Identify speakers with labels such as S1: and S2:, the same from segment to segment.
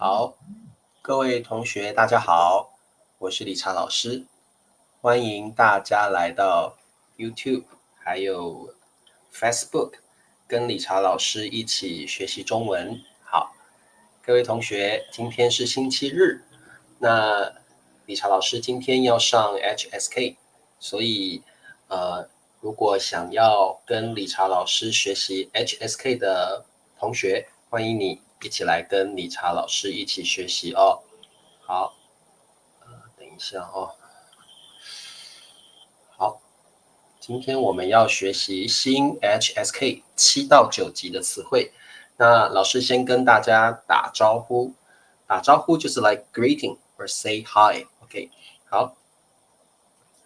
S1: 好，各位同学，大家好，我是理查老师，欢迎大家来到 YouTube 还有 Facebook，跟理查老师一起学习中文。好，各位同学，今天是星期日，那理查老师今天要上 HSK， 所以如果想要跟理查老师学习 HSK 的同学，欢迎你一起来跟理查老师一起学习哦。好，等一下哦。好，今天我们要学习新 HSK 7到9级的词汇。那老师先跟大家打招呼，打招呼就是 like greeting or say hi。OK， 好。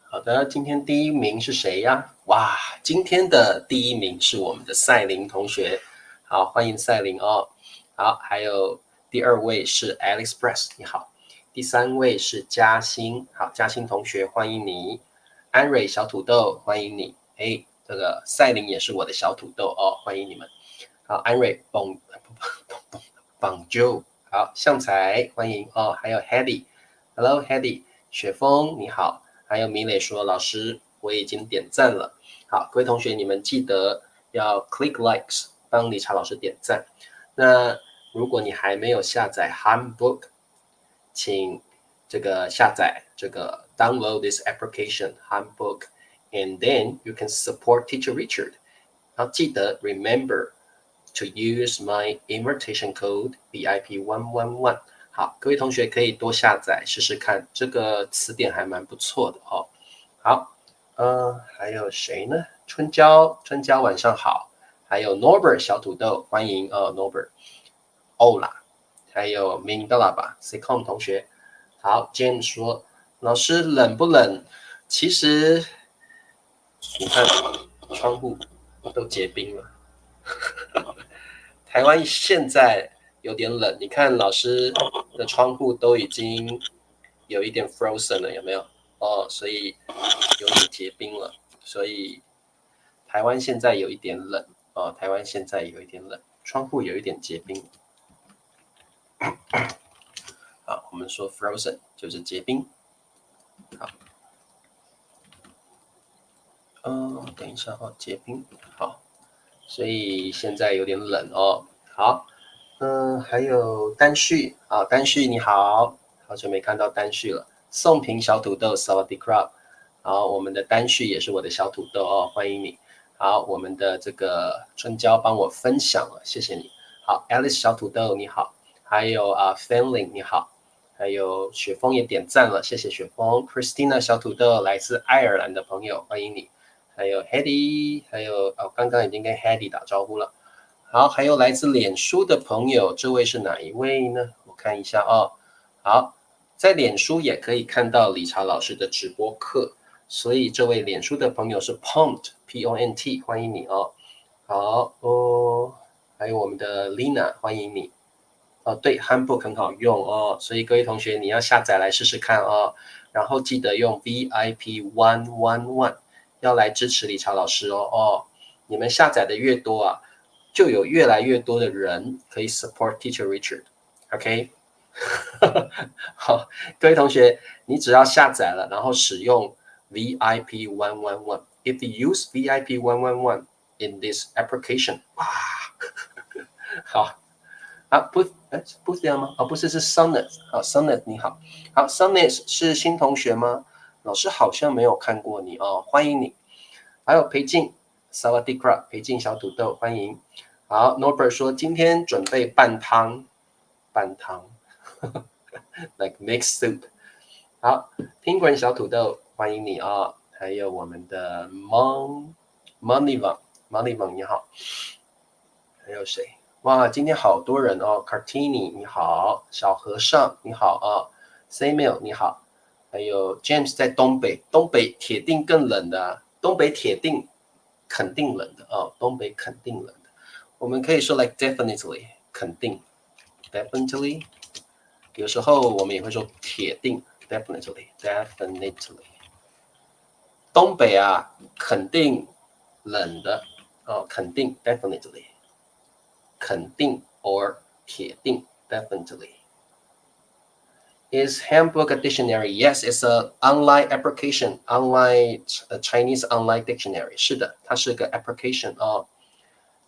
S1: 好的，今天第一名是谁呀？哇，今天的第一名是我们的赛琳同学，好，欢迎赛琳哦。好，还有第二位是 Alex Press， 你好。第三位是嘉欣，好，嘉欣同学欢迎你。安蕊小土豆欢迎你，哎，这个赛琳也是我的小土豆哦，欢迎你们。好，安蕊Bonjour，好，向才欢迎哦，还有 Hedy，Hello Hedy，雪峰你好。还有米磊说，老师我已经点赞了。好，各位同学，你们记得要 click likes， 帮理查老师点赞。那如果你还没有下载 Handbook， 请这个下载这个 download this application Handbook and then you can support Teacher Richard。 然后记得 remember to use my invitation code VIP111。好，各位同学可以多下载试试看，这个词典还蛮不错的哦。好，还有谁呢？春娇晚上好，还有 Norbert 小土豆，欢迎Norbert， 欧啦，还有明的啦吧 Secom 同学。好 James 说，老师冷不冷？其实你看窗户都结冰了。台湾现在有点冷，你看老师的窗户都已经有一点 frozen 了，有没有？哦，所以有点结冰了，所以台湾现在有一点冷哦，台湾现在有一点冷，窗户有一点结冰。好，我们说 frozen 就是结冰。好，等一下哦，结冰。好，所以现在有点冷哦。好，还有丹旭啊，丹旭你好，好久没看到丹旭了。宋平小土豆 Sawadee Krab， 好，我们的丹旭也是我的小土豆哦，欢迎你。好，我们的这个春娇帮我分享了，谢谢你。好 ，Alice 小土豆你好，还有Fanling 你好，还有雪峰也点赞了，谢谢雪峰。Christina 小土豆来自爱尔兰的朋友，欢迎你。还有 Hedy， 还有刚刚已经跟 Hedy 打招呼了。好，还有来自脸书的朋友，这位是哪一位呢？我看一下哦。好，在脸书也可以看到理查老师的直播课，所以这位脸书的朋友是 Pont，P-O-N-T， 欢迎你哦。好哦，还有我们的 Lina， 欢迎你。哦，对 ，Handbook 很好用哦，所以各位同学你要下载来试试看哦。然后记得用 VIP111，要来支持理查老师哦。哦，你们下载的越多啊，就有越来越多的人可以 support Teacher Richard。OK，好，各位同学，你只要下载了，然后使用 VIP111，if you use VIP111 in this application， 哇，好。啊不是这样吗？哦，不是，是 Sonnet。好 ，Sonnet 你好，好 Sonnet 是新同学吗？老师好像没有看过你哦，欢迎你。还有裴静 ，Sawadee Krab， 裴静小土豆，欢迎。好 ，Norbert 说今天准备拌汤，like mixed soup。好 ，Penguin 小土豆，欢迎你啊、哦！还有我们的 Moneyvan 你好，还有谁？哇，今天好多人哦 ，Cartini 你好，小和尚你好啊 ，Samuel 你好，还有 James 在东北，东北铁定更冷的、啊，东北铁定肯定冷的哦，东北肯定冷的。我们可以说 like definitely 肯定 definitely， 有时候我们也会说铁定 definitely。东北啊，肯定冷的哦，肯定 definitely。肯定 or 铁定 definitely。Is Handbook a dictionary? Yes, it's a online application, online Chinese online dictionary. 是的，它是个 application 哦。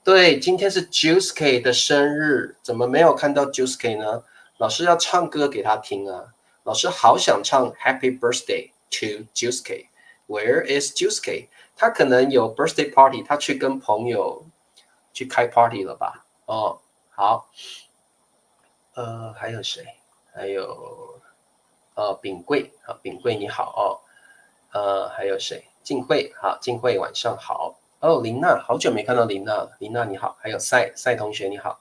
S1: 对，今天是 Juicy 的生日，怎么没有看到 Juicy 呢？老师要唱歌给他听啊！老师好想唱 Happy Birthday to Juicy。Where is Juicy？ 他可能有 birthday party，他去跟朋友去开 party 了吧？哦，好，还有谁？还有炳贵，好，炳贵你好哦，还有谁？静慧，好，静慧晚上好。哦，林娜，好久没看到林娜了，林娜你好，还有赛同学你好。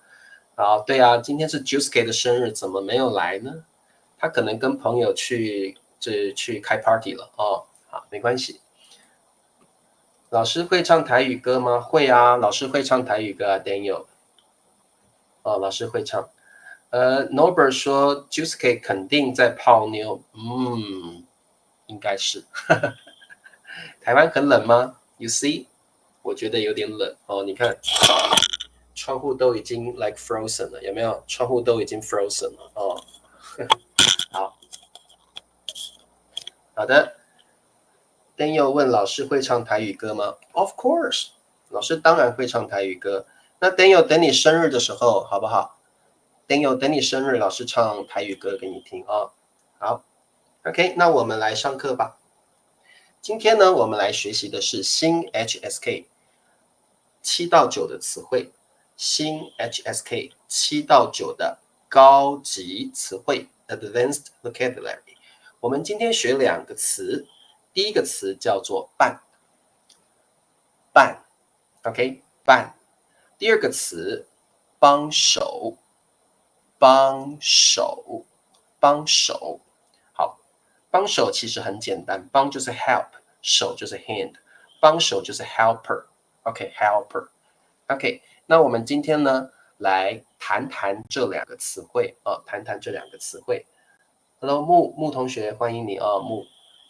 S1: 好，对啊，今天是 Juicy 的生日，怎么没有来呢？他可能跟朋友去开 party 了哦。好，没关系。老师会唱台语歌吗？会啊，老师会唱台语歌啊 ，Daniel。哦，老师会唱。Norbert 说 Juicy 肯定在泡妞，应该是。台湾很冷吗 ？You see， 我觉得有点冷哦。你看，窗户都已经 like frozen 了，有没有？窗户都已经 frozen 了哦。好，好的。Daniel 问老师会唱台语歌吗 ？Of course， 老师当然会唱台语歌。那 Daniel 等你生日的时候好不好 ？Daniel 等你生日，老师唱台语歌给你听哦。好 ，OK， 那我们来上课吧。今天呢，我们来学习的是新 HSK 7到9的词汇，新 HSK 7到9的高级词汇 （Advanced Vocabulary）。我们今天学2个词，第一个词叫做伴，伴 ，OK， 伴。第二个词帮手，帮手，帮手。好，帮手其实很简单，帮就是 help， 手就是 hand， 帮手就是 helper，OK，helper。OK， 那我们今天呢，来谈谈这2个词汇谈谈这2个词汇。Hello， 木同学，欢迎你哦，木。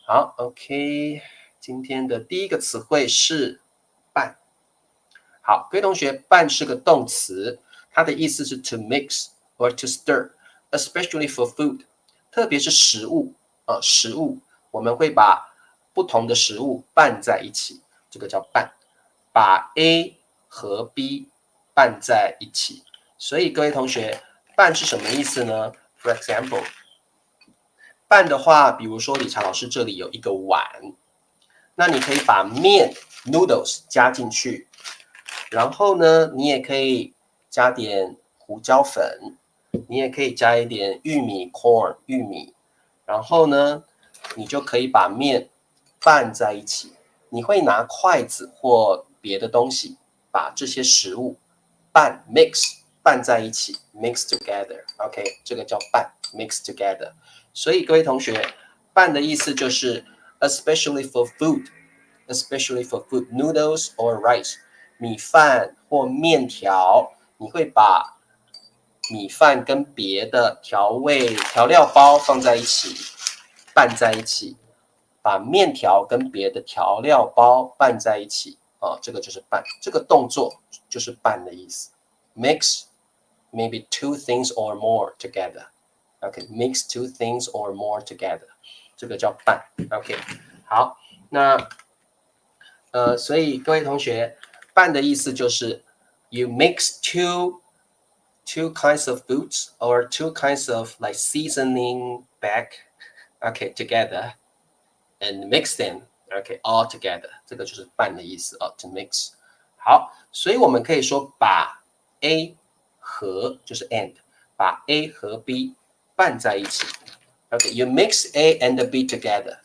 S1: 好 ，OK， 今天的第一个词汇是拌。好，各位同学，拌是个动词，它的意思是 to mix or to stir，especially for food， 特别是食物食物我们会把不同的食物拌在一起，这个叫拌，把 A 和 B 拌在一起。所以各位同学，拌是什么意思呢 ？For example， 拌的话，比如说理查老师这里有一个碗，那你可以把面 noodles 加进去。然后呢，你也可以加点胡椒粉，你也可以加一点玉米 corn 玉米，然后呢，你就可以把面拌在一起。你会拿筷子或别的东西把这些食物拌在一起 mix together。OK， 这个叫拌 mix together。所以各位同学，拌的意思就是 especially for food，especially for food noodles or rice。米饭或面条，你会把米饭跟别的调料包放在一起，拌在一起，把面条跟别的调料包拌在一起这个就是拌，这个动作就是拌的意思。Mix maybe two things or more together. OK, mix two things or more together. 这个叫拌。OK， 好，那所以各位同学。拌的意思就是 you mix two kinds of foods or two kinds of like seasoning back together and mix them all together， 这个就是拌的意思to mix。好，所以我们可以说把 A 和就是 and 把 A 和 B 拌在一起。you mix A and B together.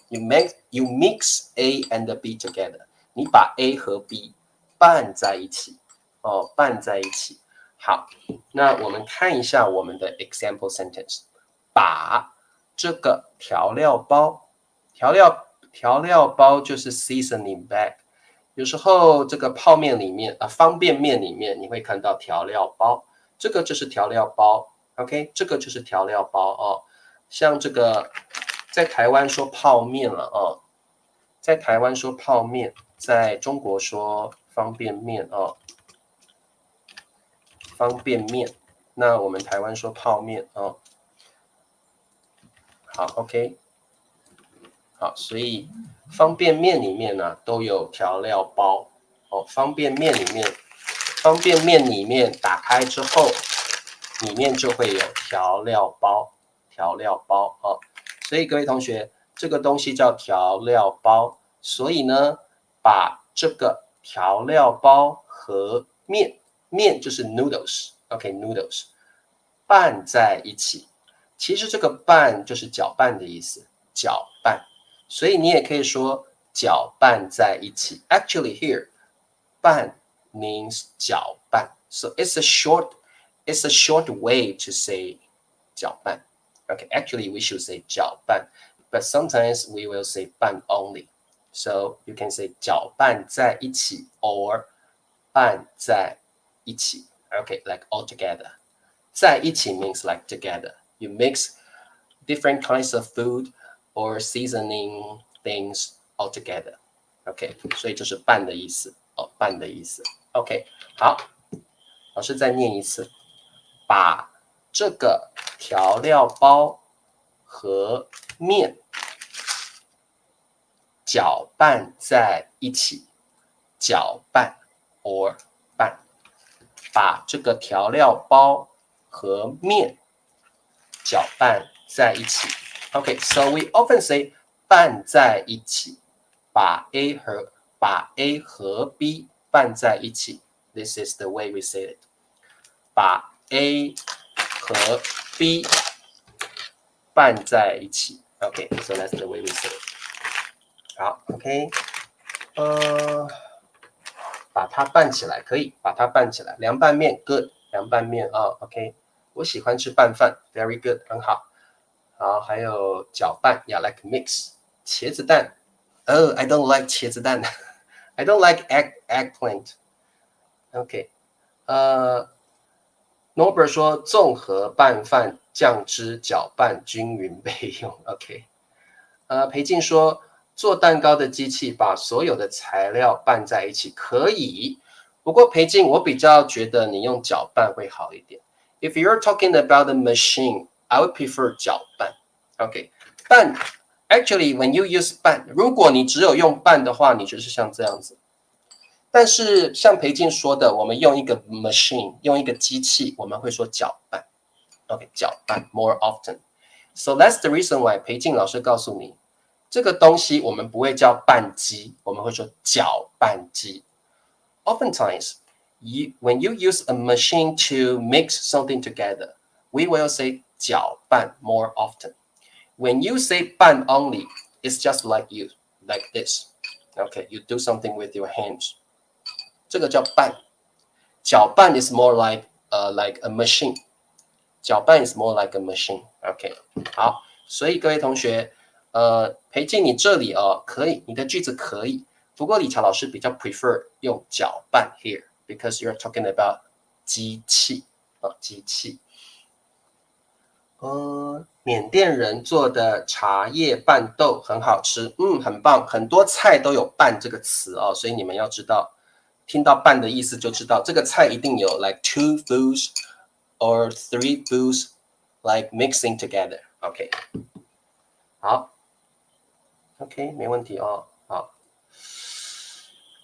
S1: You mix A and B together. 你把 A 和 B拌在一起拌在一起。好，那我们看一下我们的 example sentence， 把这个调料包就是 seasoning bag， 有时候这个泡面里面方便面里面你会看到调料包，这个就是调料包 OK， 这个就是调料包像这个在台湾说泡面了在台湾说泡面，在中国说方便面方便面。那我们台湾说泡面好 ，OK， 好，所以方便面里面呢都有调料包哦。方便面里面打开之后，里面就会有调料包，哦。所以各位同学，这个东西叫调料包。所以呢，把这个调料包和面就是 noodles，OK，noodles，拌在一起。其实这个拌就是搅拌的意思，搅拌。所以你也可以说搅拌在一起。Actually here，拌 means 搅拌。So it's a short way to say 搅拌。Okay, actually we should say 搅拌, but sometimes we will say 拌 only. So you can say 搅拌在一起 or 拌在一起. Okay, like all together. 在一起 means like together. You mix different kinds of food or seasoning things all together. OK， 所以就是拌的意思哦，拌的意思。OK， 好，老师再念一次，把这个调料包和面搅拌在一起，搅拌 or 拌，把这个调料包和面搅拌在一起。OK, so we often say 拌在一起，把 A 和 B 拌在一起。This is the way we say it. 把 A 和 B 拌在一起。OK, so that's the way we say it. 好 ，OK， 把它拌起来，可以把它拌起来。凉拌面 ，good， 凉拌面啊 ，OK， 我喜欢吃拌饭 ，very good， 很好。好，还有搅拌 ，yeah like mix。茄子蛋 ，Oh I don't like 茄子蛋，I don't like eggplant。OK， Norbert 说综合拌饭酱汁搅拌均匀备用。OK， 裴静说做蛋糕的机器把所有的材料拌在一起可以，不过裴静我比较觉得你用搅拌会好一点。If you're talking about the machine, I would prefer 搅拌。OK， 拌 actually when you use 拌，如果你只有用拌的话，你就是像这样子。但是像裴静说的，我们用一个 machine， 用一个机器，我们会说搅拌。OK， 搅拌 more often。So that's the reason why 裴静老师告诉你，这个东西我们不会叫拌机，我们会说搅拌机。Oftentimes, when you use a machine to mix something together, we will say 搅拌 more often. When you say 拌 only, it's just like this. Okay, you do something with your hands. 这个叫拌。搅拌 is more like a machine. 搅拌 is more like a machine. OK， 好，所以各位同学，裴静你这里可以，你的句子可以，不过李乔老师比较 prefer 用搅拌 here because you're talking about 机器机器。缅甸人做的茶叶拌豆很好吃，很棒，很多菜都有拌这个词哦，所以你们要知道，听到拌的意思就知道这个菜一定有 like 2 foods or 3 foods like mixing together. OK， 好 ，OK， 没问题哦，好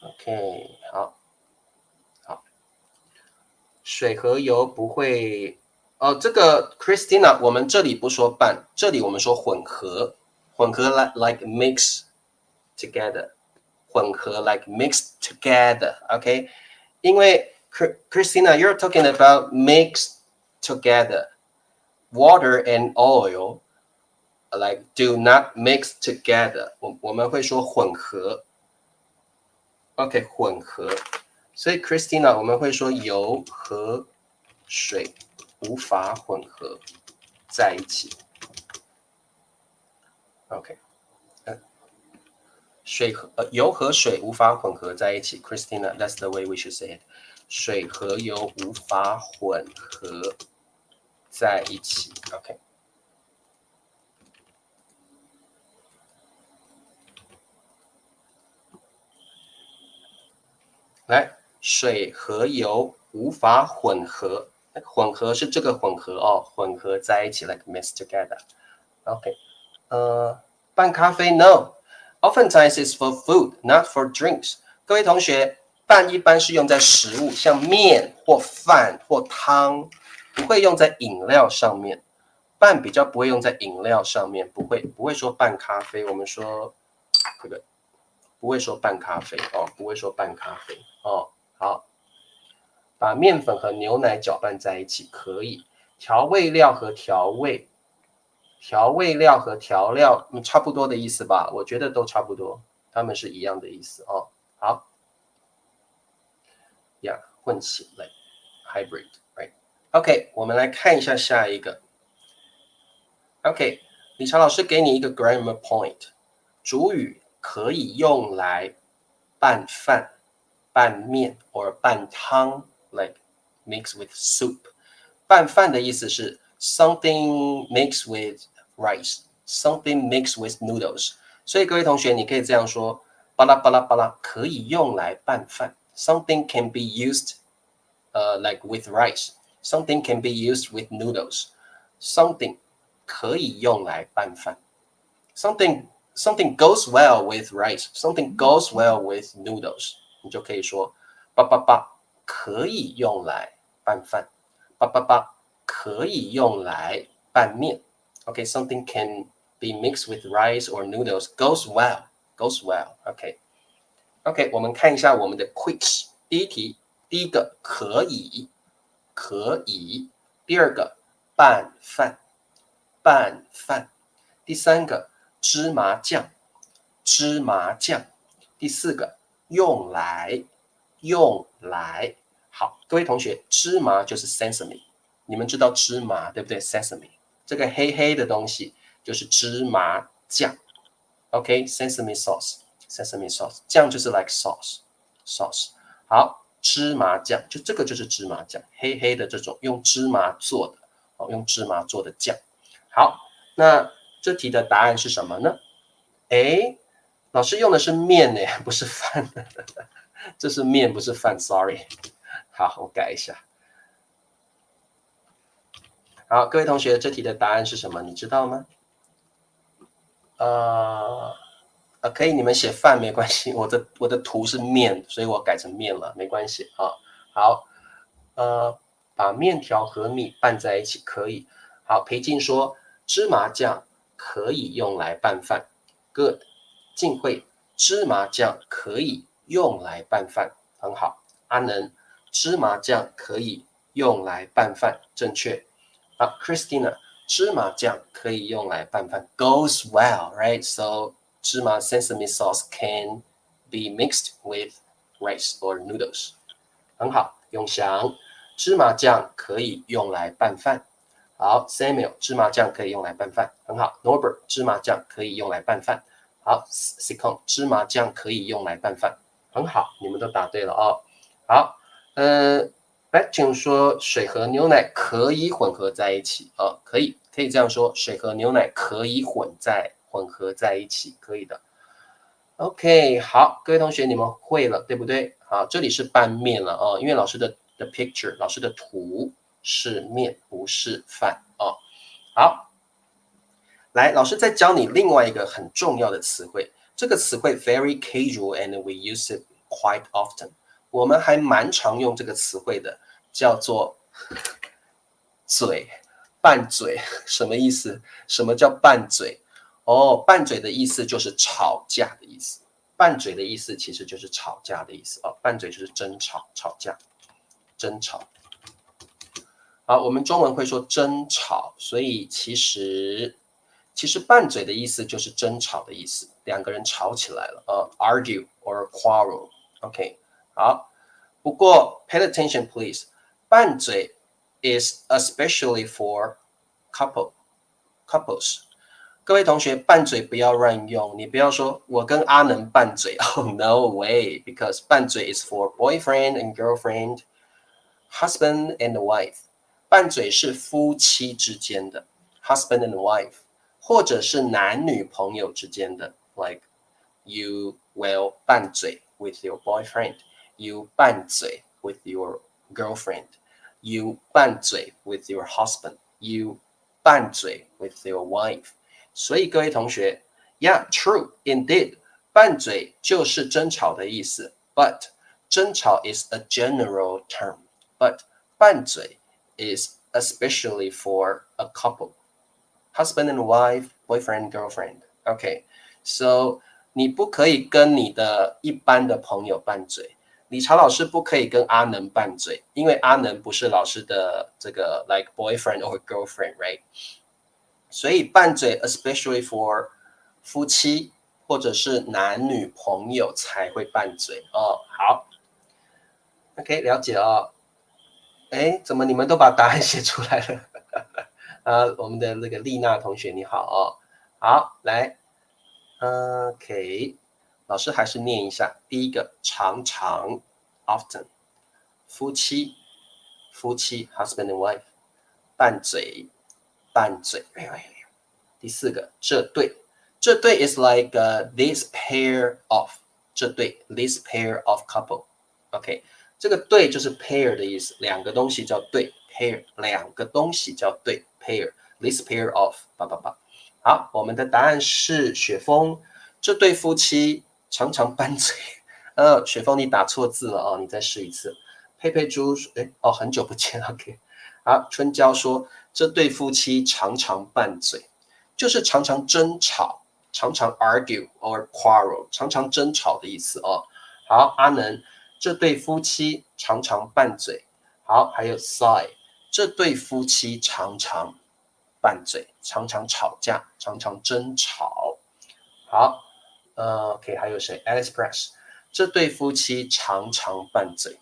S1: ，OK， 好，好，水和油不会。这个 Christina， 我们这里不说拌，这里我们说混合，混合 like mix together， 混合 like mix together，OK，、因为 Christina you're talking about mix together water and oil like do not mix together， 我们会说混合 ，OK， 混合，所以 Christina 我们会说油和水无法混合在一起 ，OK， 油和水无法混合在一起 ，Christina that's the way we should say it， 水和油无法混合在一起 ，OK。来，水和油无法混合，混合是这个混合哦，混合在一起 like mix together。OK，拌咖啡 No. Oftentimes it's for food, not for drinks. 各位同学，拌一般是用在食物，像面或饭或汤，不会用在饮料上面。拌比较不会用在饮料上面，不会说拌咖啡。我们说这个不会说拌咖啡哦，不会说拌咖啡哦。好，把面粉和牛奶搅拌在一起可以。调味料和调味。调味料和调料，差不多的意思吧？我觉得都差不多，它们是一样的意思哦。好呀，混起来 ，hybrid， right？OK， 我们来看一下下一个。OK， 理查老师给你一个 grammar point， 主语可以用来拌饭、拌面 or 拌汤 ，like mix with soup。拌饭的意思是 something mixed with rice，something mixed with noodles。所以各位同学，你可以这样说：巴拉巴拉巴拉可以用来拌饭。Something can be used, like with rice. Something can be used with noodles. Something 可以用来拌饭。Something goes well with rice. Something goes well with noodles. 你就可以说：八八八可以用来拌饭。八八八可以用来拌面。Okay, something can be mixed with rice or noodles. Goes well, goes well. OK， 我们看一下我们的 quiz。第一题，第一个可以，可以；第二个拌饭，拌饭；第三个芝麻酱，芝麻酱；第四个用来，用来。好，各位同学，芝麻就是 sesame， 你们知道芝麻对不对 ？sesame 这个黑黑的东西就是芝麻酱。OK，sesame sauce，sesame sauce， 酱就是 like sauce。好，芝麻酱就这个就是芝麻酱，黑黑的这种用芝麻做的，用芝麻做的酱。好，那这题的答案是什么呢？诶，老师用的是面呢，不是饭，这是面不是饭 ，sorry。好，我改一下。好，各位同学，这题的答案是什么？你知道吗？可以，你们写饭没关系，我的图是面，所以我改成面了，没关系啊。好，把面条和米拌在一起可以。好，裴静说芝麻酱可以用来拌饭。Good， 静慧芝麻酱可以用来拌饭，很好。阿能芝麻酱可以用来拌饭，正确。好 ，Christina 芝麻酱可以用来拌饭 ，goes well，right？So 芝麻 sesame sauce can be mixed with rice or noodles。很好，永祥，芝麻酱可以用来拌饭。好 ，Samuel，芝麻酱可以用来拌饭，很好。Norbert，芝麻酱可以用来拌饭。好 ，Sikon，芝麻酱可以用来拌饭，很好，你们都答对了哦。好，Backjun 说水和牛奶可以混合在一起啊，可以这样说，水和牛奶可以混合在一起，可以的。OK， 好，各位同学，你们会了，对不对？好，这里是拌面了哦，因为老师的 picture， 老师的图是面，不是饭哦。好，来，老师再教你另外一个很重要的词汇，这个词汇 very casual and we use it quite often。我们还蛮常用这个词汇的，叫做嘴，拌嘴，什么意思？什么叫拌嘴？哦，拌嘴的意思就是吵架的意思。拌嘴的意思其实就是吵架的意思哦，拌嘴就是争吵、吵架、争吵。好，我们中文会说争吵，所以其实拌嘴的意思就是争吵的意思，两个人吵起来了argue or quarrel。OK， 好，不过 pay attention please， 拌嘴 is especially for couples。各位同学，拌嘴不要乱用，你不要说我跟阿能拌嘴，Oh no way，because 拌嘴 is for boyfriend and girlfriend，husband and wife。拌嘴是夫妻之间的 ，husband and wife， 或者是男女朋友之间的 ，like you will 拌嘴 with your boyfriend，you 拌嘴 with your girlfriend，you 拌嘴 with your husband，you 拌嘴 with your wife。所以各位同学 ，Yeah, true, indeed，拌嘴就是争吵的意思。But 争吵 is a general term. But 拌嘴 is especially for a couple, husband and wife, boyfriend, girlfriend. Okay, so 你不可以跟你的一般的朋友拌嘴。理查老师不可以跟阿能拌嘴，因为阿能不是老师的这个 like boyfriend or girlfriend, right？ 所以拌嘴 especially for 夫妻或者是男女朋友才会拌嘴哦。好 ，OK， 了解哦。哎，怎么你们都把答案写出来了？我们的那个丽娜同学你好哦。好，来，OK， 老师还是念一下。第一个，常常 often， 夫妻 husband and wife， 拌嘴拌嘴。第四个，这对 is like this pair of， 这对 this pair of couple。OK， 这个对就是 pair 的意思，两个东西叫对 pair， 两个东西叫对 pair， this pair of 叭叭叭。好，我们的答案是雪峰，这对夫妻常常拌嘴。雪峰你打错字了哦，你再试一次。佩佩猪，很久不见 ，OK。好，春娇说这对夫妻常常拌嘴，就是常常争吵，常常 argue or quarrel， 常常争吵的意思哦。好，阿能，这对夫妻常常拌嘴。好，还有 Sai， 这对夫妻常常拌嘴，常常吵架，常常争吵。好，OK， 还有谁 ？Alice Press， 这对夫妻常常拌嘴。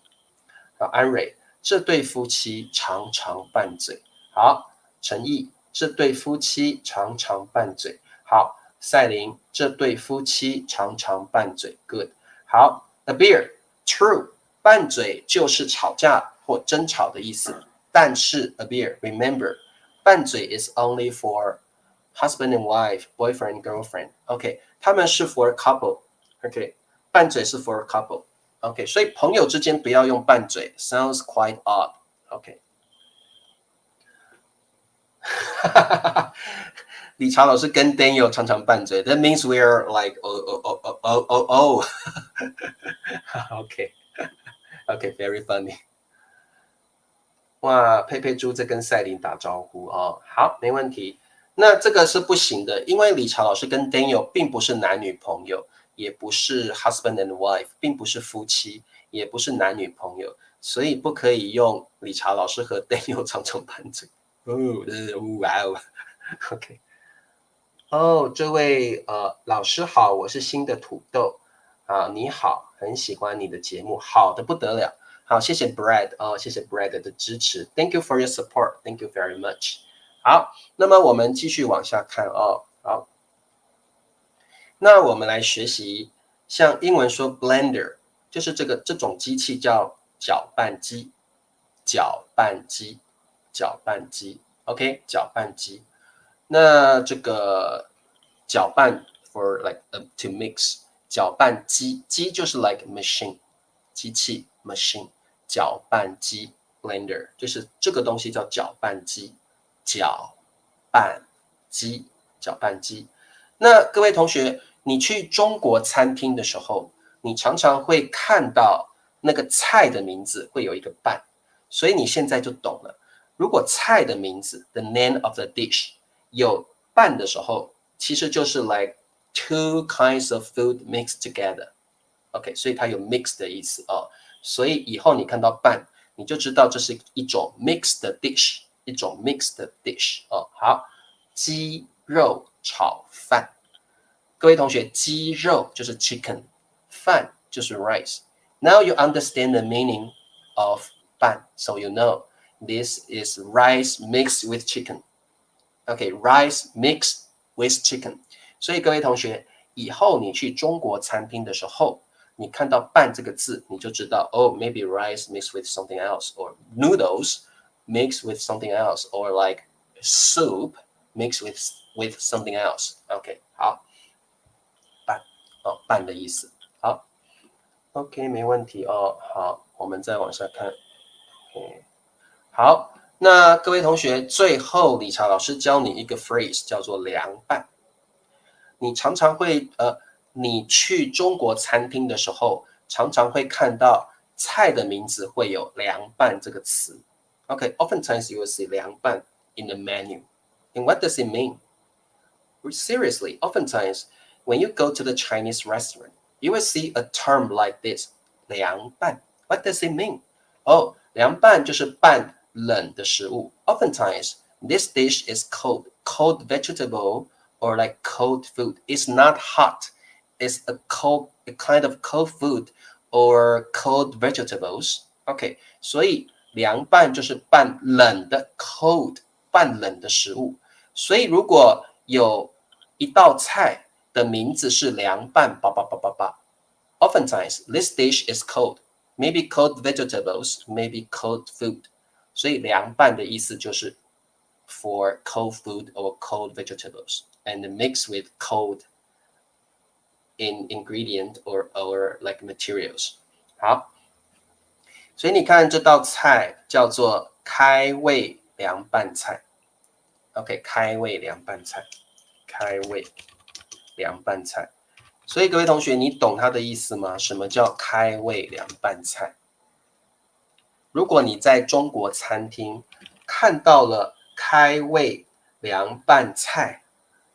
S1: 好，安蕊，这对夫妻常常拌嘴。好，陈毅，这对夫妻常常拌嘴。好，赛琳，这对夫妻常常拌嘴。Good。好 ，A beer，true， 拌嘴就是吵架或争吵的意思。但是 a beer，remember， 拌嘴 is only for husband and wife, boyfriend, girlfriend. OK， 他们是 for a couple. OK， 拌嘴是 for a couple.OK， 所以朋友之间不要用拌嘴 ，sounds quite odd. OK， 理查老师跟 Daniel 常常拌嘴 ，That means we're like oh. OK，very funny. 哇，佩佩猪在跟赛琳打招呼哦，好，没问题。那这个是不行的，因为理查老师跟 Daniel 并不是男女朋友，也不是 husband and wife， 并不是夫妻，也不是男女朋友，所以不可以用理查老师和 Daniel 常常拌嘴。哇哦 ，OK。哦，这位老师好，我是新的土豆啊，你好，很喜欢你的节目，好的不得了。好，谢谢 Brad 哦，谢谢 Brad 的支持 ，Thank you for your support，Thank you very much。好，那么我们继续往下看哦。好，那我们来学习，像英文说 blender， 就是这种机器叫搅拌机，搅拌机，搅拌机 ，OK， 搅拌机。那这个搅拌 for to mix， 搅拌机，机就是 like machine， 机器 machine， 搅拌机 blender， 就是这个东西叫搅拌机，搅拌机，搅拌机。那各位同学，你去中国餐厅的时候，你常常会看到那个菜的名字会有一个拌，所以你现在就懂了。如果菜的名字 the name of the dish 有拌的时候，其实就是 like two kinds of food mixed together。OK， 所以它有 mix 的意思哦。所以以后你看到拌，你就知道这是一种 mixed dish， 一种 mixed dish 哦。好，鸡肉炒饭。各位同学，鸡肉就是 chicken， 饭就是 rice。Now you understand the meaning of 拌 so you know this is rice mixed with chicken。OK， rice mixed with chicken。所以各位同学，以后你去中国餐厅的时候，你看到拌这个字，你就知道哦 maybe rice mixed with something else or noodles mixed with something else or like soup mixed with something else。OK， 好，拌哦，拌的意思。好 ，OK， 没问题哦。好，我们再往下看。OK， 好。那各位同学，最后理查老师教你一个 phrase 叫做凉拌。你常常会你去中国餐厅的时候，常常会看到菜的名字会有凉拌这个词。Okay, oftentimes you will see 凉拌 in the menu. And what does it mean? Seriously, oftentimes when you go to the Chinese restaurant, you will see a term like this, 凉拌. What does it mean? Oh, 凉拌就是拌冷的食物. Oftentimes, this dish is cold vegetable or like cold food. It's not hot. It's a kind of cold food or cold vegetables. OK, 所以凉拌就是拌冷的 cold 拌冷的食物。所以如果有一道菜的名字是凉拌叭叭叭叭叭 oftentimes this dish is cold, maybe cold vegetables, maybe cold food. 所以凉拌的意思就是 for cold food or cold vegetables and mix with cold in ingredient or like materials. 好，所以你看这道菜叫做开胃凉拌菜。OK, 开胃凉拌菜，开胃凉拌菜。所以各位同学，你懂它的意思吗？什么叫开胃凉拌菜？如果你在中国餐厅看到了开胃凉拌菜，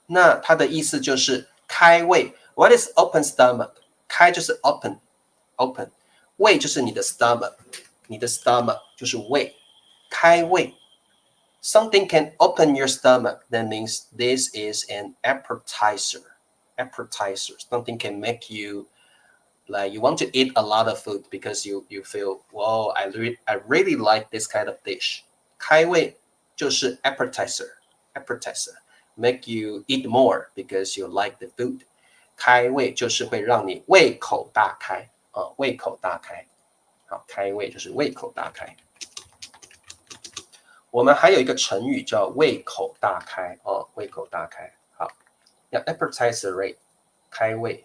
S1: 那它的意思就是开胃。What is open stomach? 开就是 open，胃就是你的 stomach， 你的 stomach 就是胃，开胃。Something can open your stomach. That means this is an appetizer. Something can make you like you want to eat a lot of food because you feel, whoa, I really like this kind of dish. 开胃就是 appetizer, make you eat more because you like the food. 开胃就是会让你胃口大开胃口大开。好，开胃就是胃口大开。我们还有一个成语叫胃口大开胃口大开。好，要 appetizer rate 开胃。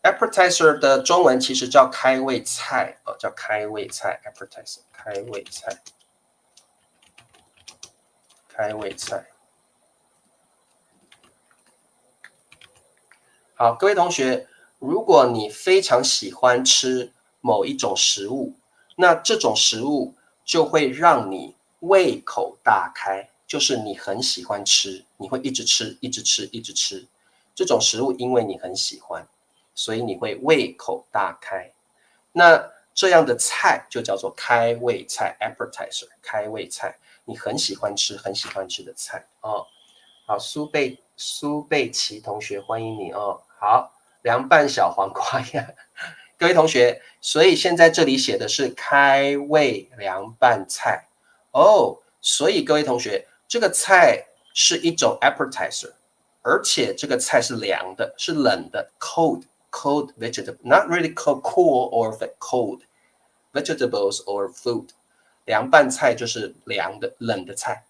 S1: appetizer 的中文其实叫开胃菜叫开胃菜 appetizer 开胃菜。开胃菜。好，各位同学，如果你非常喜欢吃某一种食物，那这种食物就会让你胃口大开，就是你很喜欢吃，你会一直吃，一直吃，一直吃。这种食物因为你很喜欢，所以你会胃口大开。那这样的菜就叫做开胃菜 appetizer 开胃菜，你很喜欢吃，很喜欢吃的菜好，苏贝琪同学，欢迎你好，凉拌小黄瓜呀，各位同学，所以现在这里写的是开胃凉拌菜所以各位同学，这个菜是一种 appetizer， 而且这个菜是凉的，是冷的 cold vegetable, not really cool or cold vegetables or food。凉拌菜就是凉的冷的菜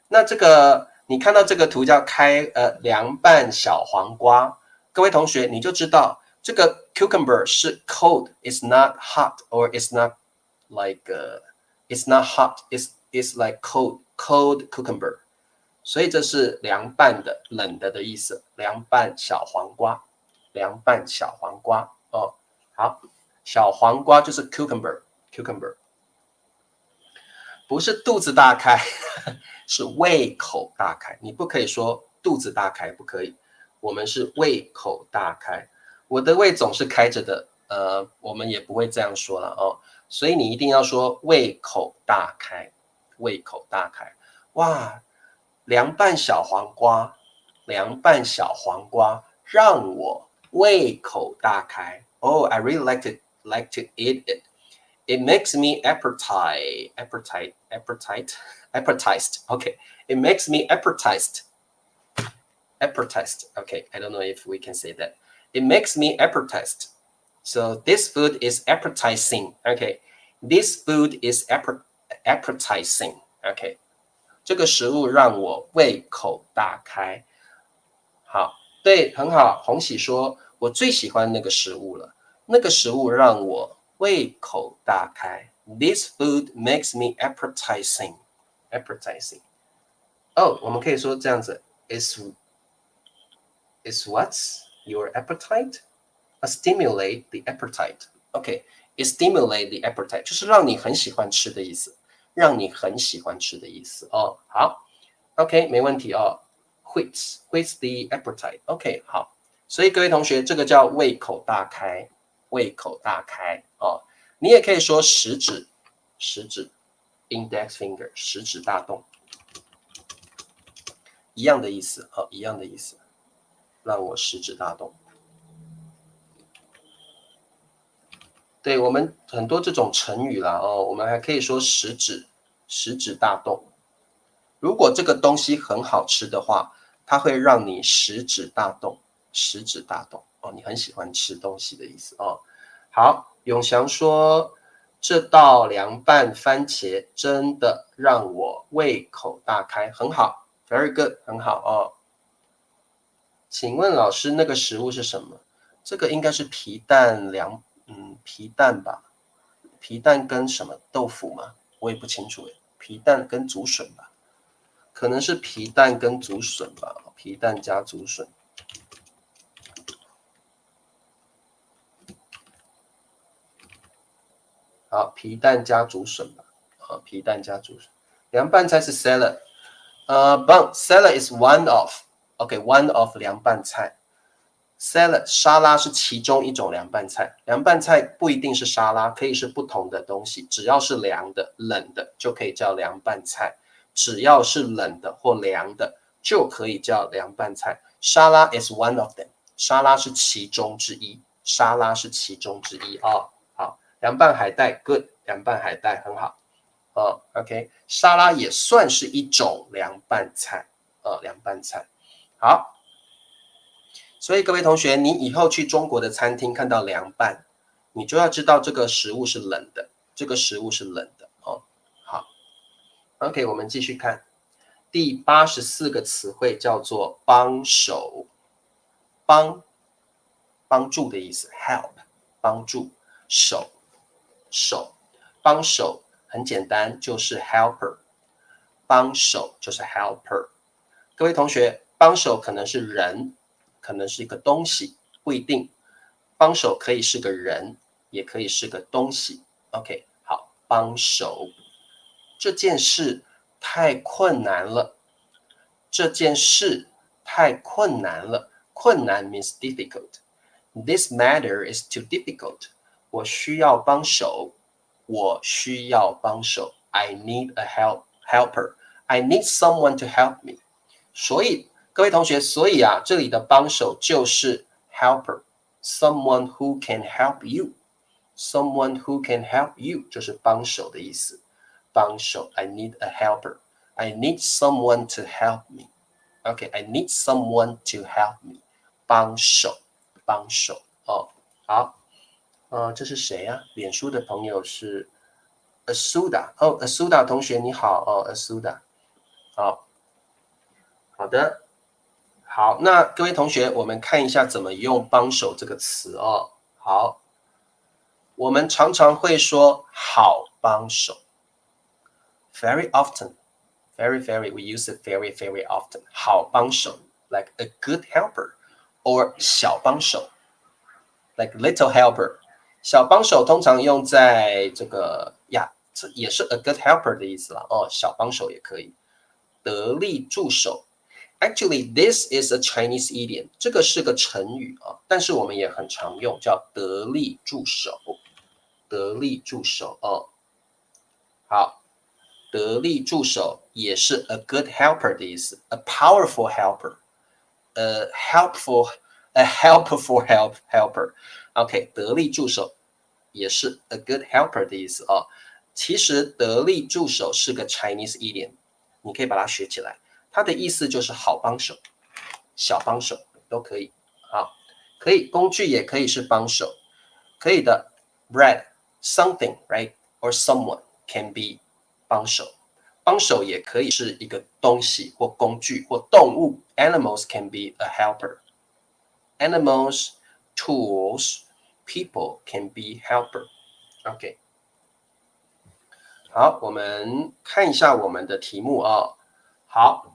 S1: 那这个你看到这个图叫凉拌小黄瓜，各位同学你就知道这个 cucumber 是 cold, it's not hot or it's not like it's not hot, it's like cold cucumber。所以这是凉拌的冷的意思，凉拌小黄瓜，凉拌小黄瓜好，小黄瓜就是 cucumber， 不是肚子大开，是胃口大开。你不可以说肚子大开，不可以，我们是胃口大开。我的胃总是开着的，我们也不会这样说了所以你一定要说胃口大开，胃口大开。哇，凉拌小黄瓜，凉拌小黄瓜让我胃口大开。I really like to eat it. It makes me appetized. Okay, it makes me appetized. Okay, I don't know if we can say that. It makes me appetized. So this food is appetizing. Okay, this food is appetizing. Okay, 这个食物让我胃口大开。好，对，很好。洪喜说，我最喜欢那个食物了，那个食物让我胃口大开。This food makes me appetizing. 我们可以说这样子 is what's your appetite? Stimulate the appetite. OK, it stimulate the appetite 就是让你很喜欢吃的意思，让你很喜欢吃的意思哦。好 ，OK， 没问题哦。Whets the appetite? OK， 好。所以各位同学，这个叫胃口大开，胃口大开哦。你也可以说食指 index finger 食指大动，一样的意思哦，一样的意思。让我食指大动。对，我们很多这种成语啦哦，我们还可以说食指大动。如果这个东西很好吃的话，它会让你食指大动，食指大动哦，你很喜欢吃东西的意思哦。好，永祥说这道凉拌番茄真的让我胃口大开，很好 ，very good， 很好哦。请问老师，那个食物是什么？这个应该是皮蛋皮蛋吧？皮蛋跟什么豆腐吗？我也不清楚诶。皮蛋跟竹笋吧，可能是皮蛋跟竹笋吧。皮蛋加竹笋。好，皮蛋加竹笋吧。皮蛋加竹笋。凉拌菜是 salad。but salad is one of。OK，one of 凉拌菜。salad 沙拉是其中一种凉拌菜，凉拌菜不一定是沙拉，可以是不同的东西，只要是凉的、冷的就可以叫凉拌菜，只要是冷的或凉的就可以叫凉拌菜。沙拉 is one of them， 沙拉是其中之一，沙拉是其中之一哦。好，凉拌海带 good， 凉拌海带很好哦。OK， 沙拉也算是一种凉拌菜，凉拌菜好。所以各位同学，你以后去中国的餐厅看到凉拌，你就要知道这个食物是冷的，这个食物是冷的哦。好 ，OK， 我们继续看第84个词汇叫做帮手，帮助的意思 ，help， 帮助，手，帮手很简单，就是 helper， 帮手就是 helper。各位同学，帮手可能是人，可能是一个东西，不一定。帮手可以是个人，也可以是个东西。OK， 好，帮手。这件事太困难了，这件事太困难了。困难 means difficult. This matter is too difficult. 我需要帮手，我需要帮手。I need a helper. I need someone to help me. 所以各位同学，所以啊，这里的帮手就是 helper，someone who can help you，someone who can help you 就是帮手的意思。帮手 ，I need a helper，I need someone to help me。OK，I need someone to help me。帮手，帮手哦。好，这是谁啊？脸书的朋友是 Asuda 哦，Asuda 同学你好哦，Asuda，好，好的。好，那各位同学，我们看一下怎么用帮手这个词哦。好，我们常常会说好帮手 ，very often，very we use it very often。好帮手 ，like a good helper，or 小帮手 ，like little helper。小帮手通常用在这个呀，这也是 a good helper 的意思啦。哦，小帮手也可以，得力助手。Actually, this is a Chinese idiom. 这个是个成语啊，但是我们也很常用，叫得力助手。得力助手哦，好，得力助手也是 a good helper 的意思 ，a powerful helper，a helpful helper。OK， 得力助手也是 a good helper 的意思哦。其实得力助手是个 Chinese idiom， 你可以把它学起来。它的意思就是好帮手、小帮手都可以。好，可以工具也可以是帮手，可以的。Bread, something, right, or someone can be 帮手。帮手也可以是一个东西或工具或动物。Animals can be a helper. Animals, tools, people can be helper. OK， 好，我们看一下我们的题目啊、好。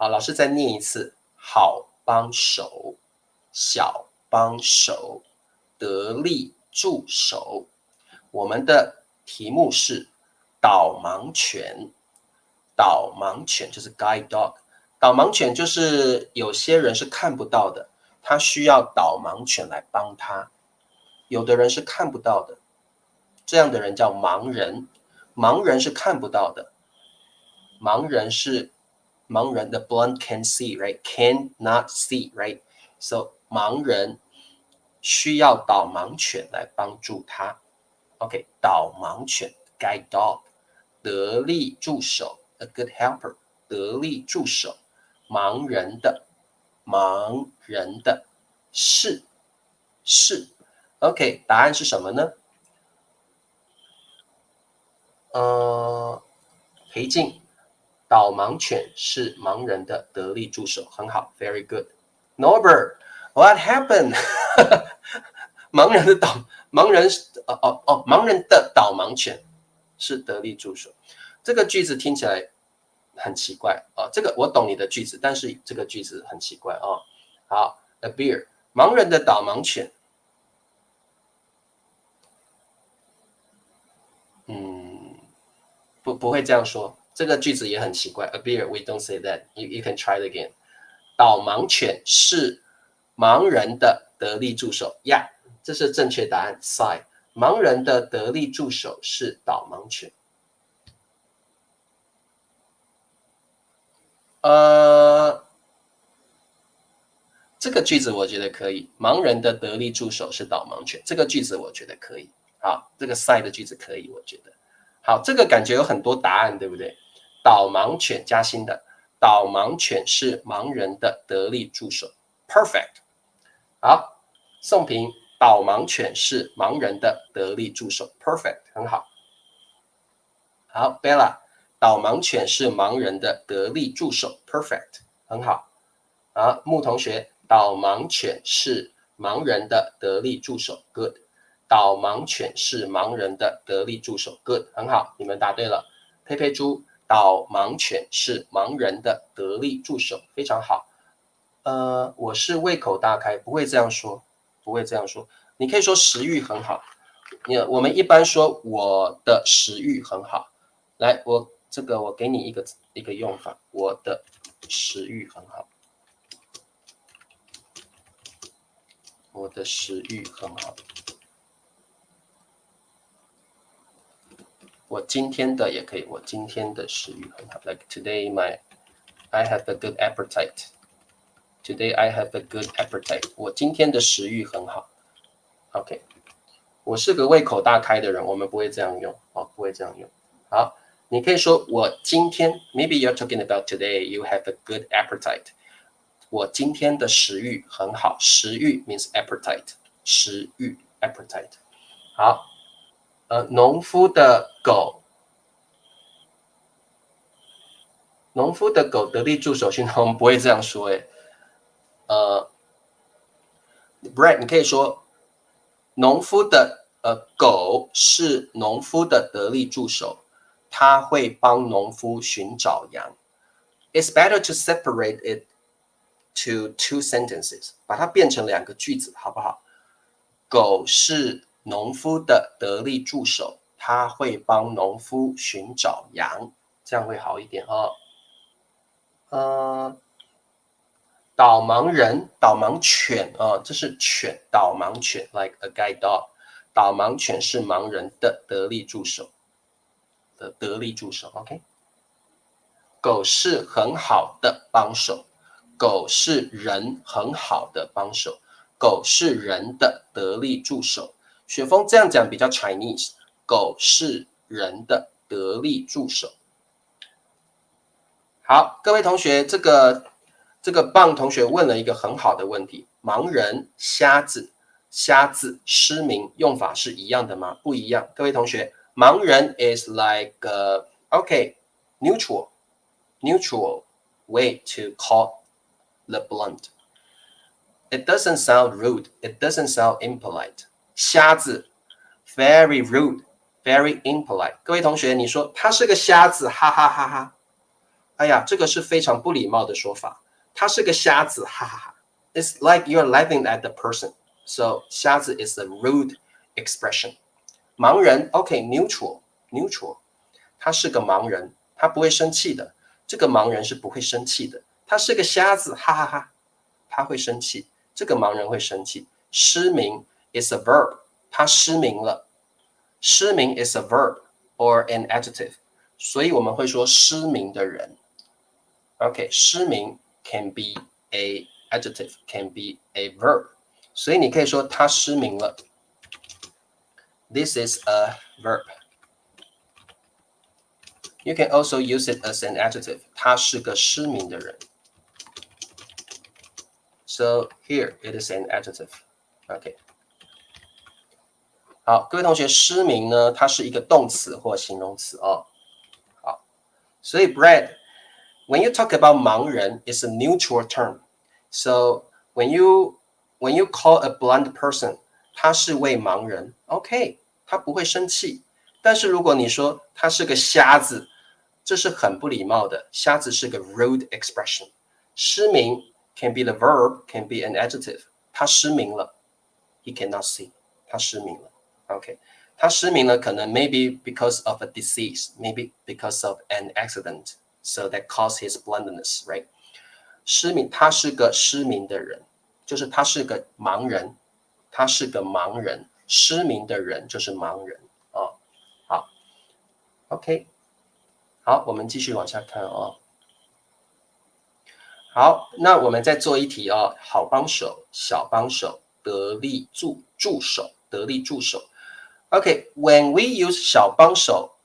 S1: 好，老师再念一次，好帮手，小帮手，得力助手。我们的题目是导盲犬，导盲犬就是 guide dog， 导盲犬就是有些人是看不到的，他需要导盲犬来帮他。有的人是看不到的，这样的人叫盲人。盲人是看不到的，盲人的 blind can see, right? Cannot see, right? So 盲人需要导盲犬来帮助他。OK， 导盲犬 guide dog， 得力助手 a good helper， 得力助手，盲人的是 OK， 答案是什么呢？裴静，导盲犬是盲人的得力助手，很好 ，very good。Norbert, what happened？ 盲人的导盲犬是得力助手。这个句子听起来很奇怪啊，这个我懂你的句子，但是这个句子很奇怪啊。好 ，a beer， 盲人的导盲犬。不会这样说，这个句子也很奇怪。A beer, we don't say that. You can try it again. 导盲犬是盲人的得力助手。Yeah， 这是正确答案。Side， 盲人的得力助手是导盲犬。这个句子我觉得可以。盲人的得力助手是导盲犬，这个句子我觉得可以。好，这个 side 的句子可以，我觉得。好，这个感觉有很多答案，对不对？导盲犬加新的，导盲犬是盲人的得力助手 ，perfect。好，宋平，导盲犬是盲人的得力助手 ，perfect， 很好。好 ，Bella， 导盲犬是盲人的得力助手 ，perfect， 很好。好，穆同学，导盲犬是盲人的得力助手 ，good。导盲犬是盲人的得力助手 ，good， 很好，你们答对了。佩佩猪，导盲犬是盲人的得力助手，非常好。我是胃口大开，不会这样说，不会这样说。你可以说食欲很好。我们一般说我的食欲很好。来，我给你一个用法，我的食欲很好。我的食欲很好。我今天的也可以，我今天的食欲很好。Like today, I have a good appetite. Today I have a good appetite. 我今天的食欲很好。OK， 我是个胃口大开的人，我们不会这样用，不会这样用。好，你可以说我今天 ，maybe you're talking about today. You have a good appetite. 我今天的食欲很好。食欲 means appetite. 食欲 appetite。好。农夫的狗，农夫的狗得力助手训，我们不会这样说Brad， 你可以说，农夫的狗是农夫的得力助手，他会帮农夫寻找羊。It's better to separate it to two sentences， 把它变成两个句子，好不好？狗是农夫的得力助手，他会帮农夫寻找羊，这样会好一点导盲人、导盲犬这是犬，导盲犬 like a guide dog。导盲犬是盲人的得力助手，OK。狗是很好的帮手，狗是人很好的帮手，狗是人的得力助手。雪峰这样讲比较 Chinese， 狗是人的得力助手。好，各位同学，这个棒同学问了一个很好的问题：盲人、瞎子、失明用法是一样的吗？不一样。各位同学，盲人 is like neutral way to call the blind. It doesn't sound rude. It doesn't sound impolite. 瞎子 very rude, very impolite. 各位同学，你说他是个瞎子，哈哈哈哈。哎呀，这个是非常不礼貌的说法。他是个瞎子，哈哈哈。It's like you're laughing at the person. So 瞎子 is a rude expression. 盲人 OK neutral，他是个盲人，他不会生气的。这个盲人是不会生气的。他是个瞎子，哈哈哈，他会生气。这个盲人会生气。失明 is a verb， 他失明了。失明 is a verb or an adjective， 所以我们会说失明的人。OK， 失明 can be a adjective, can be a verb， 所以你可以说他失明了。This is a verb. You can also use it as an adjective. 他是个失明的人。So here it is an adjective. OK。好，各位同学，失明呢，它是一个动词或形容词哦。好，所以 Brad，when you talk about 盲人 ，it's a neutral term. So when you call a blind person， 他是位盲人 ，OK， 他不会生气。但是如果你说他是个瞎子，这是很不礼貌的。瞎子是个 rude expression。失明 can be the verb, can be an adjective。他失明了 ，he cannot see， 他失明了。OK， 他失明了，可能 maybe because of a disease, maybe because of an accident, so that caused his blindness, right？ 失明，他是个失明的人，就是他是个盲人，他是个盲人，失明的人就是盲人哦。好 ，OK， 好，我们继续往下看哦。好，那我们再做一题哦，好帮手、小帮手、得力助手、得力助手。OK，when we use 小帮手，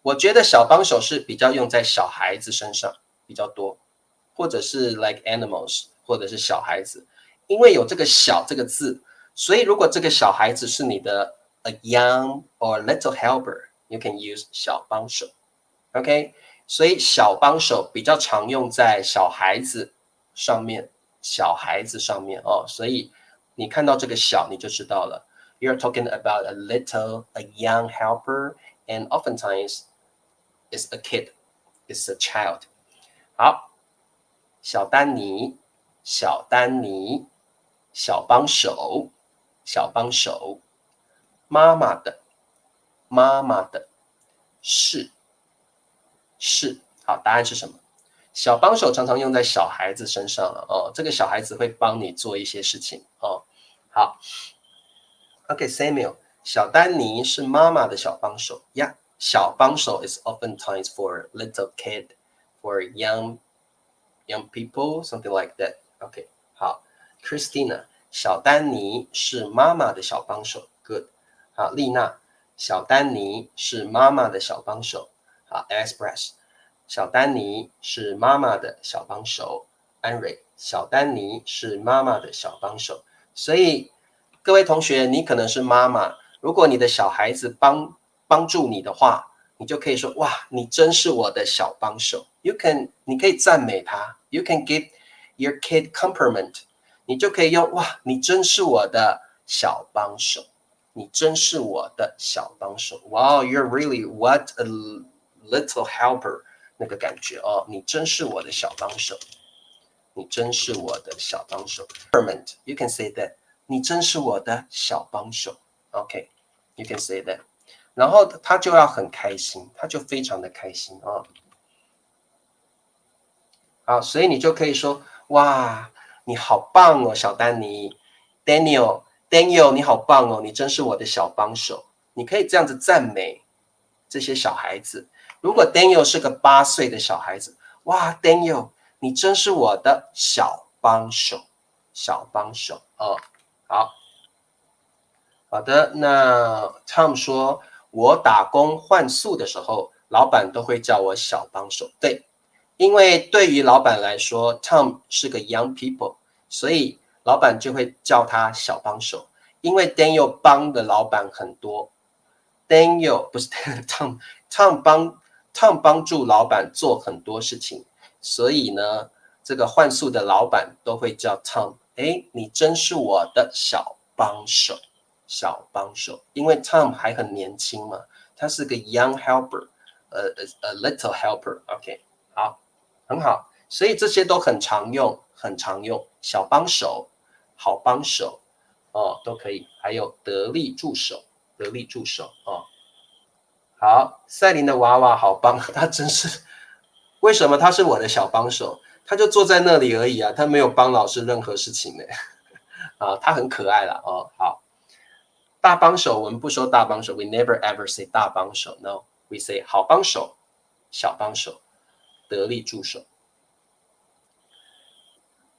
S1: 我觉得小帮手是比较用在小孩子身上比较多，或者是 like animals， 或者是小孩子，因为有这个小这个字，所以如果这个小孩子是你的 a young or little helper，you can use 小帮手。OK，所以小帮手比较常用在小孩子上面，小孩子上面哦，所以你看到这个小你就知道了。You're talking about a little, a young helper, and oftentimes it's a kid, it's a child. 好，小丹尼，小丹尼，小帮手，小帮手，妈妈的，妈妈的，是。好，答案是什么？小帮手常常用在小孩子身上了哦，这个小孩子会帮你做一些事情哦。好 ，OK，Samuel，小丹尼是妈妈的小帮手呀。小帮手 is oftentimes for little kid, for young people, something like that. OK，好，Christina，小丹尼是妈妈的小帮手。Good，好，丽娜，小丹尼是妈妈的小帮手。好 ，Express。小丹尼是妈妈的小帮手，安蕊。小丹尼是妈妈的小帮手，所以各位同学，你可能是妈妈，如果你的小孩子帮助你的话，你就可以说哇，你真是我的小帮手。你可以赞美他 ，You can give your kid compliment， 你就可以用哇，你真是我的小帮手，你真是我的小帮手。Wow, you're really what a little helper。那个感觉哦，你真是我的小帮手，你真是我的小帮手。You can say that， 你真是我的小帮手。OK，you can say that， 然后他就要很开心，他就非常的开心啊。好，所以你就可以说，哇，你好棒哦，小丹尼 ，Daniel，你好棒哦，你真是我的小帮手。你可以这样子赞美这些小孩子。如果 Daniel 是个8岁的小孩子，哇 ，Daniel， 你真是我的小帮手，小帮手哦。好的，那 Tom 说，我打工换宿的时候，老板都会叫我小帮手。对，因为对于老板来说 ，Tom 是个 young people， 所以老板就会叫他小帮手。因为 Daniel 帮的老板很多 ，Daniel 不是 Tom 帮助老板做很多事情，所以呢，这个换宿的老板都会叫 Tom， 哎，你真是我的小帮手，小帮手，因为 Tom 还很年轻嘛，他是个 young helper，a little helper，OK， 好很好。所以这些都很常用，很常用。小帮手、好帮手哦，都可以。还有得力助手、得力助手哦。好，赛琳的娃娃好棒，他真是，为什么他是我的小帮手？他就坐在那里而已啊，他没有帮老师任何事情呢。啊，他很可爱啦哦。好，大帮手我们不说大帮手 ，we never ever say 大帮手 ，no，we say 好帮手、小帮手、得力助手。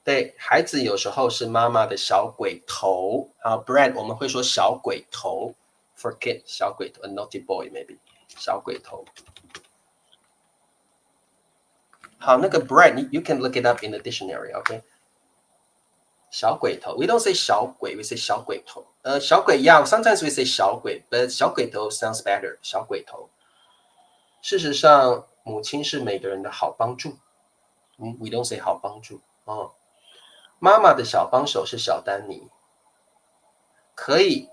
S1: 对，孩子有时候是妈妈的小鬼头。好 ，Brad 我们会说小鬼头 ，for kid 小鬼头，a naughty boy maybe 小鬼头。好，那个 Brad you can look it up in the dictionary，OK？、小鬼头 ，we don't say 小鬼 ，we say 小鬼头。小鬼 yeah，sometimes we say 小鬼 ，but 小鬼头 sounds better，小鬼头。事实上，母亲是每个人的好帮助。we don't say 好帮助哦。妈妈的小帮手是小丹尼，可以，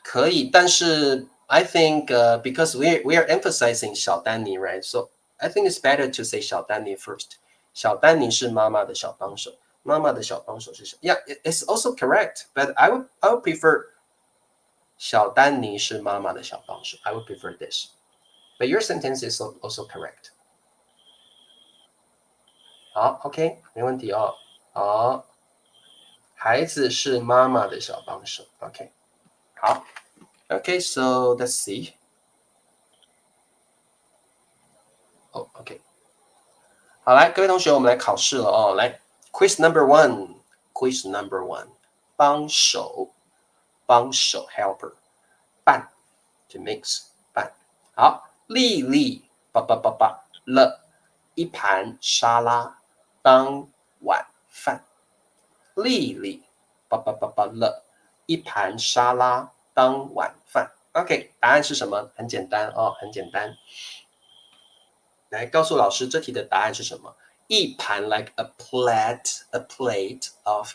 S1: 可以，但是 I think because we are emphasizing 小丹尼 right? So I think it's better to say 小丹尼 first. 小丹尼是妈妈的小帮手，妈妈的小帮手是Yeah, it's also correct, but I would prefer 小丹尼是妈妈的小帮手。I would prefer this, but your sentence is also correct. 好 ，OK， 没问题哦。好，孩子是妈妈的小帮手。OK， 好。Okay, so let's see. Oh, OK. 好，来，各位同学，我们来考试了哦。来 ，Quiz number one，Quiz number one，帮手，帮手 ，helper，拌 ，to mix，拌。好，粒粒叭了一盘沙拉当晚饭。粒粒叭了一盘沙拉当晚饭。OK， 答案是什么？很简单哦，很简单。来告诉老师这题的答案是什么？一盘 like a plate of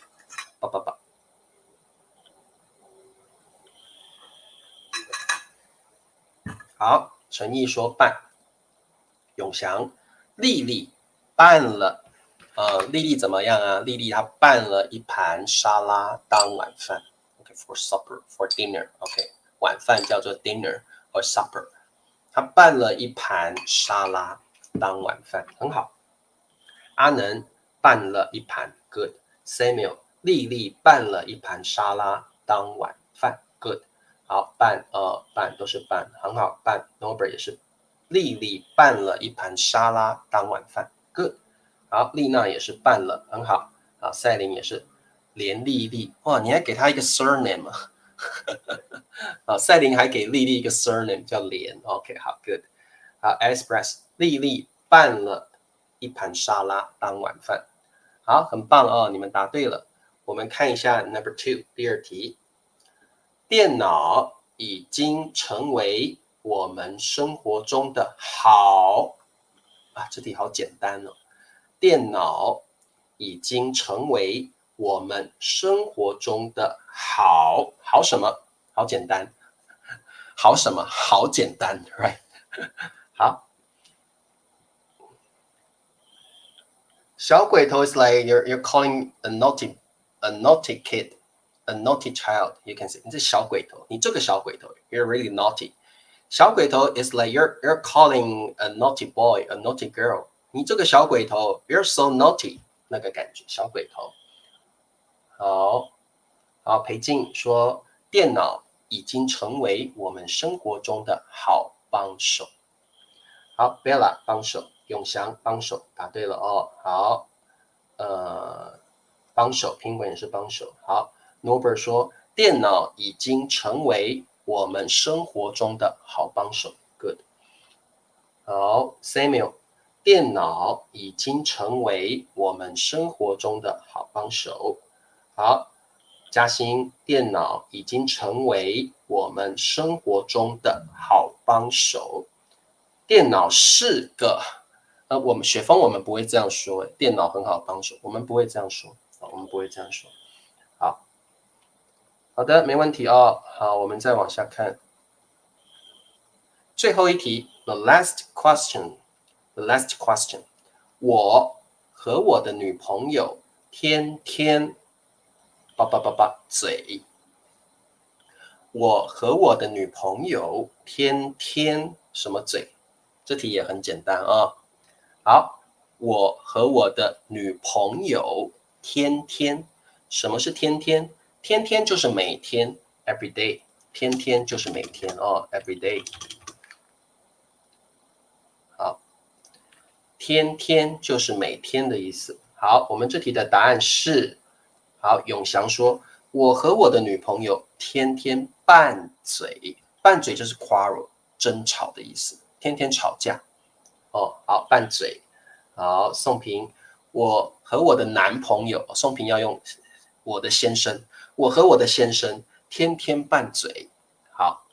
S1: 好，陈毅说拌，永祥，丽丽拌了，丽丽怎么样啊？丽丽她拌了一盘沙拉当晚饭。OK for supper for dinner. OK 晚饭叫做 dinner or supper。她拌了一盘沙拉当晚饭，很好。阿能拌了一盘 good。Samuel 丽丽拌了一盘沙拉当晚饭 good。好，拌都是拌，很好。拌 Norbert 也是，丽丽拌了一盘沙拉当晚饭 good。好，丽娜也是拌了，很好。啊，赛琳也是，连丽丽，哇，你还给她一个 surname 啊？啊，赛琳还给丽丽一个 surname 叫连 ，OK， 好 good。好 ，Express 丽丽拌了一盘沙拉当晚饭。好，很棒哦，你们答对了。我们看一下 number two 第二题，电脑已经成为我们生活中的这题好简单哦。电脑已经成为我们生活中的好什么？好简单，好什么？好简单 ，right？ 好。小鬼头 is like you're calling a naughty kid, a naughty child. You can say 你这小鬼头，你这个小鬼头 you're really naughty. 小鬼头 is like you're calling a naughty boy, a naughty girl. 你这个小鬼头 you're so naughty 那个感觉，小鬼头。好，好，裴静说电脑已经成为我们生活中的好帮手。好 ，Bella 帮手，永祥帮手，答对了哦。好，帮手，苹果也是帮手。好 ，Norbert 说电脑已经成为我们生活中的好帮手。Good。好 ，Samuel，电脑已经成为我们生活中的好帮手。好，嘉欣，电脑已经成为我们生活中的好帮手。电脑是个，我们雪峰我们不会这样说，电脑很好帮手，我们不会这样说，我们不会这样说。好，好的，没问题哦。好，我们再往下看，最后一题 ，the last question，我和我的女朋友天天嘴。我和我的女朋友天天什么嘴？这题也很简单啊。好，我和我的女朋友天天，什么是天天？天天就是每天 ，every day， 天天就是每天哦 ，every day。好，天天就是每天的意思。好，我们这题的答案是，好，永祥说，我和我的女朋友天天拌嘴，拌嘴就是 quarrel， 争吵的意思，天天吵架。哦，好，拌嘴。好，宋平，我和我的男朋友，宋平要用我的先生，我和我的先生天天拌嘴。好，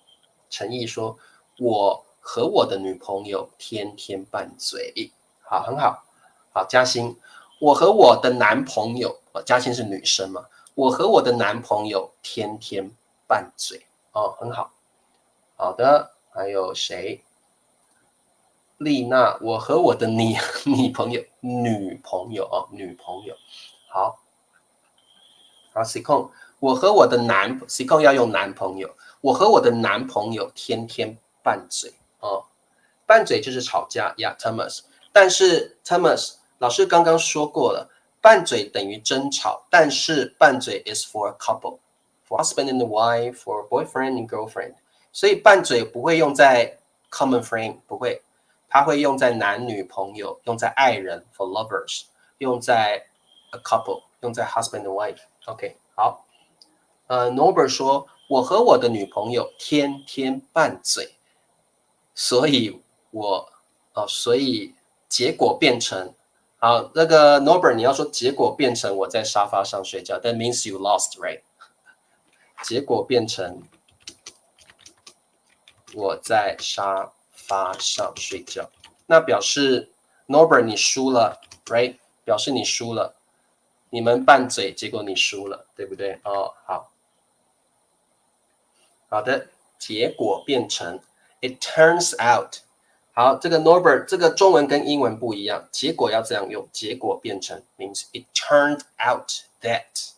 S1: 陈毅说，我和我的女朋友天天拌嘴。好，很好。好，嘉欣，我和我的男朋友，嘉欣是女生嘛？我和我的男朋友天天拌嘴。哦，很好。好的，还有谁？丽娜，我和我的女朋友哦，女朋友，好，好 C 控，我和我的C 控要用男朋友，我和我的男朋友天天拌嘴哦，拌嘴就是吵架呀，Thomas，但是 Thomas 老师刚刚说过了，拌嘴等于争吵，但是拌嘴 is for a couple，for husband and wife，for boyfriend and girlfriend，所以拌嘴不会用在 common friend， 不会。它会用在男女朋友，用在爱人 for lovers， 用在 a couple， 用在 husband and wife。OK， 好。Norbert 说，我和我的女朋友天天拌嘴，所以所以结果变成，好，那个 Norbert 你要说结果变成我在沙发上睡觉，that means you lost，right？ 结果变成我在沙发上睡觉，那表示 Norbert 你输了 ，right？ 表示你输了，你们拌嘴，结果你输了，对不对？哦，好，好的，结果变成 it turns out。好，这个 Norbert 这个中文跟英文不一样，结果要这样用，结果变成 means it turned out that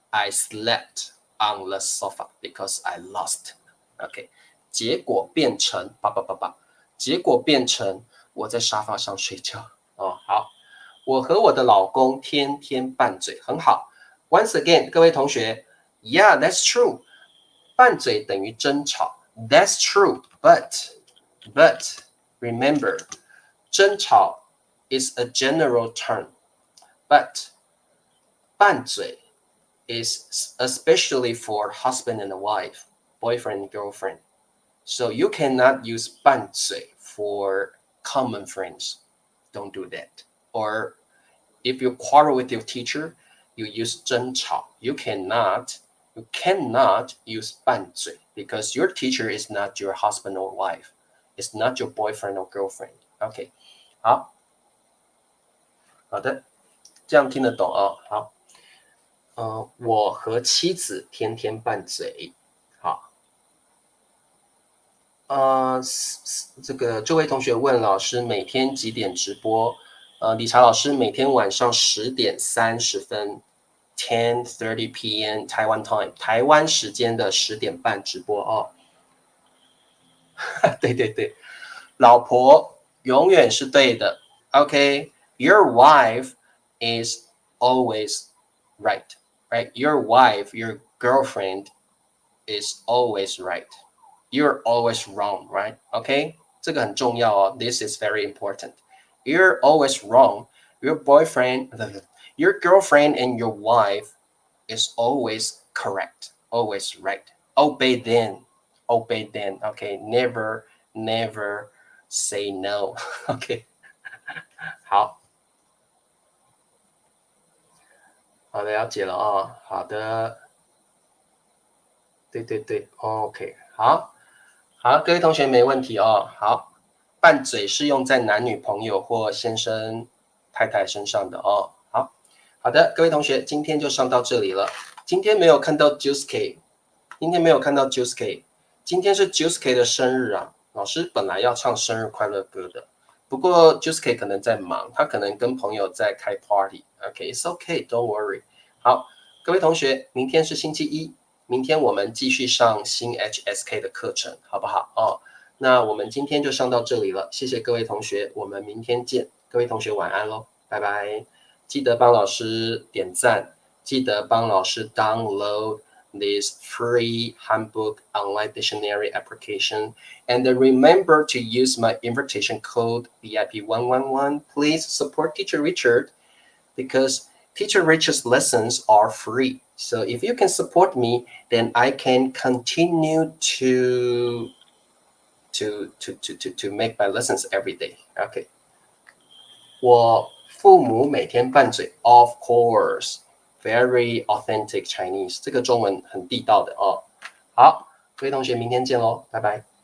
S1: I slept on the sofa because I lost。OK，结果变成结果变成我在沙发上睡觉。哦，好，我和我的老公天天拌嘴，很好。Once again，各位同学 ，Yeah, that's true。拌嘴等于争吵，That's true。But remember，争吵 is a general term，but 拌嘴 is especially for husband and wife, boyfriend and girlfriend. So you cannot use 拌嘴 for common friends. Don't do that. Or if you quarrel with your teacher, you use 争吵. You cannot use 拌嘴 because your teacher is not your husband or wife. It's not your boyfriend or girlfriend. OK， 好，好的，这样听得懂哦。好，我和妻子天天拌嘴。好，这位同学问老师每天几点直播？理查老师每天晚上10:30 10:30 p.m. Taiwan time， 台湾时间的10点半直播哦。对对对，老婆永远是对的。OK，your wife is always right, right? Your wife, your girlfriend is always right. You're always wrong, right? OK，这个很重要哦。This is very important. You're always wrong. Your boyfriend, your girlfriend, and your wife is always correct, always right. Obey them, obey them. OK, never say no. OK， 好，好的，了解了哦。好的，对对对，OK，好。好，各位同学没问题哦。好，拌嘴是用在男女朋友或先生、太太身上的哦。好，好的，各位同学，今天就上到这里了。今天没有看到 Juice， 今天没有看到 Juice， 今天是 Juice 的生日啊。老师本来要唱生日快乐歌的，不过 Juicy 可能在忙，他可能跟朋友在开 party。OK，it's okay，don't worry。好，各位同学，明天是星期一，明天我们继续上新 HSK 的课程，好不好？哦，那我们今天就上到这里了，谢谢各位同学，我们明天见。各位同学晚安喽，拜拜。记得帮老师点赞，记得帮老师 download this free handbook online dictionary application. And remember to use my invitation code VIP111. Please support Teacher Richard because Teacher Richard's lessons are free. So if you can support me, then I can continue to make my lessons every day. Okay. 我父母每天拌嘴 ，of course, very authentic Chinese， 这个中文很地道的哦。好，各位同学，明天见喽，拜拜。